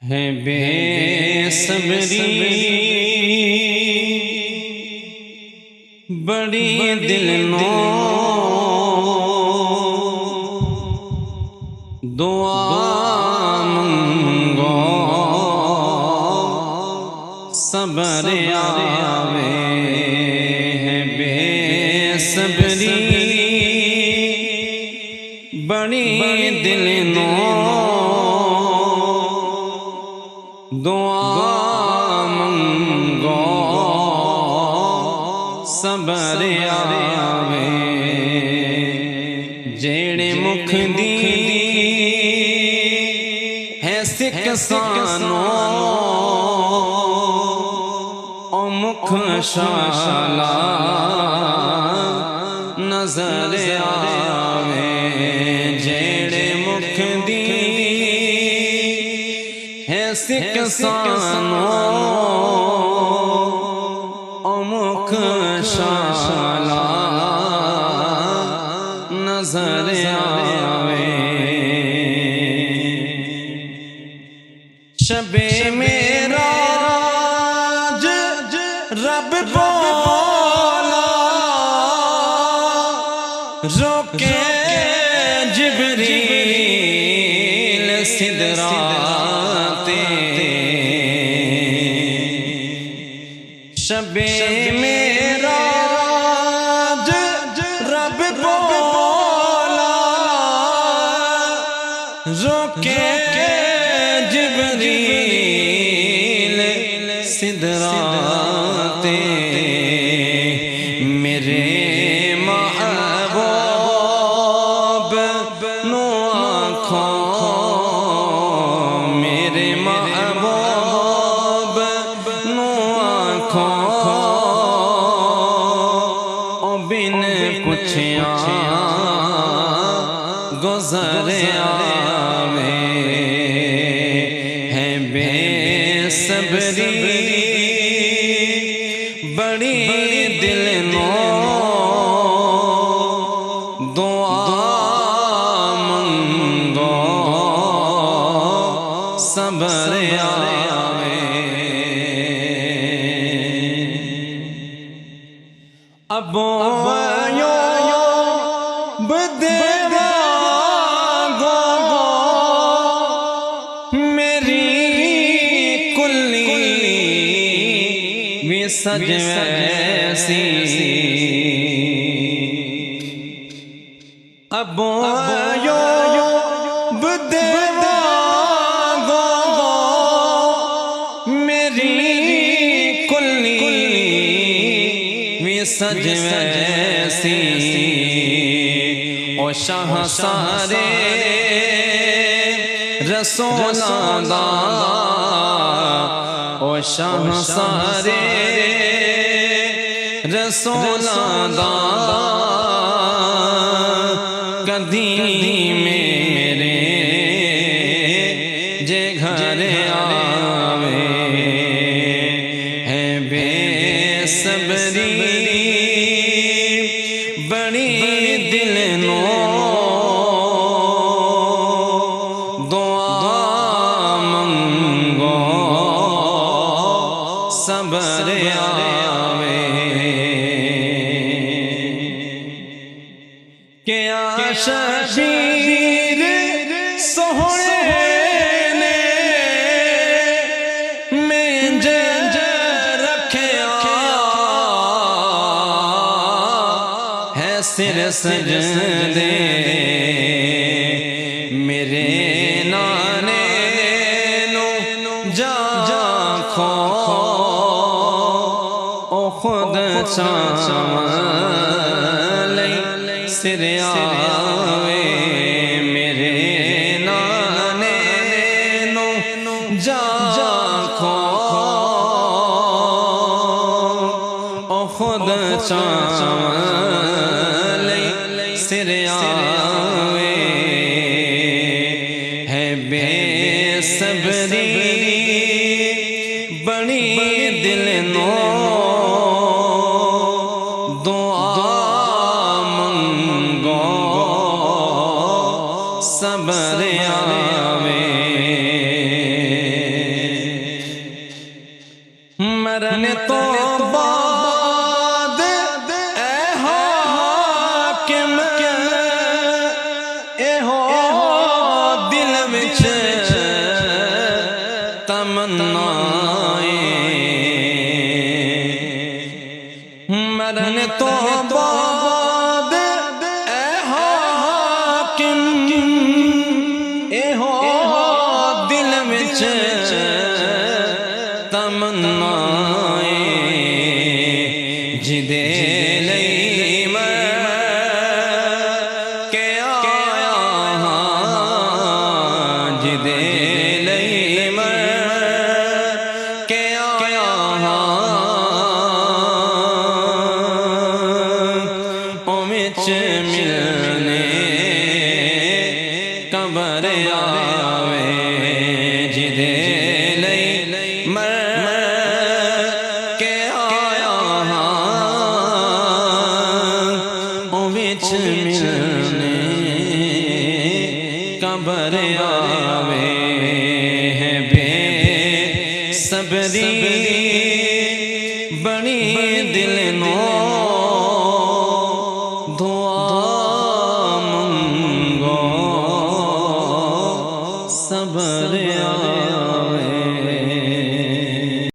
ہے بے صبری بڑی دل نو دعا منگو صبر آوے ہے بے صبری بڑی دل نو دعا منگو صبر آوے جیڑے مکھ دی ہے سکھ سانو او مکھ شالا نظر آوے جیڑے مکھ دی ہے سکھ سانو او مکھ شالا نظر آوے شب معراج رب بولا روکے جبریل سدراتے شب معراج رب بولا روکے جبریل سدراتے میرے محبوب نو آنکھوں میرے محبوب نو آنکھوں او بن پوچھیا گزر آوے ہے بے صبری بڑی دل نو دعا منگو صبر آوے ابو ایوب دیوا گو میری کلی بھی سج ویسی ابو ایوب دیوا گو میری کلی بھی سج ویسی او شاہ سارے رسولاں دا او شاہ سارے رسولاں دا کدی میرے جے گھر آوے ہے بے صبری بڑی دل نو دعا منگو صبر آوے کیا شبیر سوہنے نے میں رکھیا ہے سر سجدے میرے نانے نو جا کھو او خود چاہے سر آوے میرے نانے نو جا کھو او خود چاہے سر آوے ہے بے صبری بڑی دل نو دعا منگو صبر آوے مرن تو بعد اے حاکم اے ہو دل وچ تمنائیں مرن تو بعد اے حاکم اے ہو دل وچ تمنائیں جدے لئی میں کہ آیا ہاں جدے لئی میں کہ آیا ہاں وچ ملنے قبر آوے جدے ملنے قبر آوے ہے بے صبری بڑی دل نو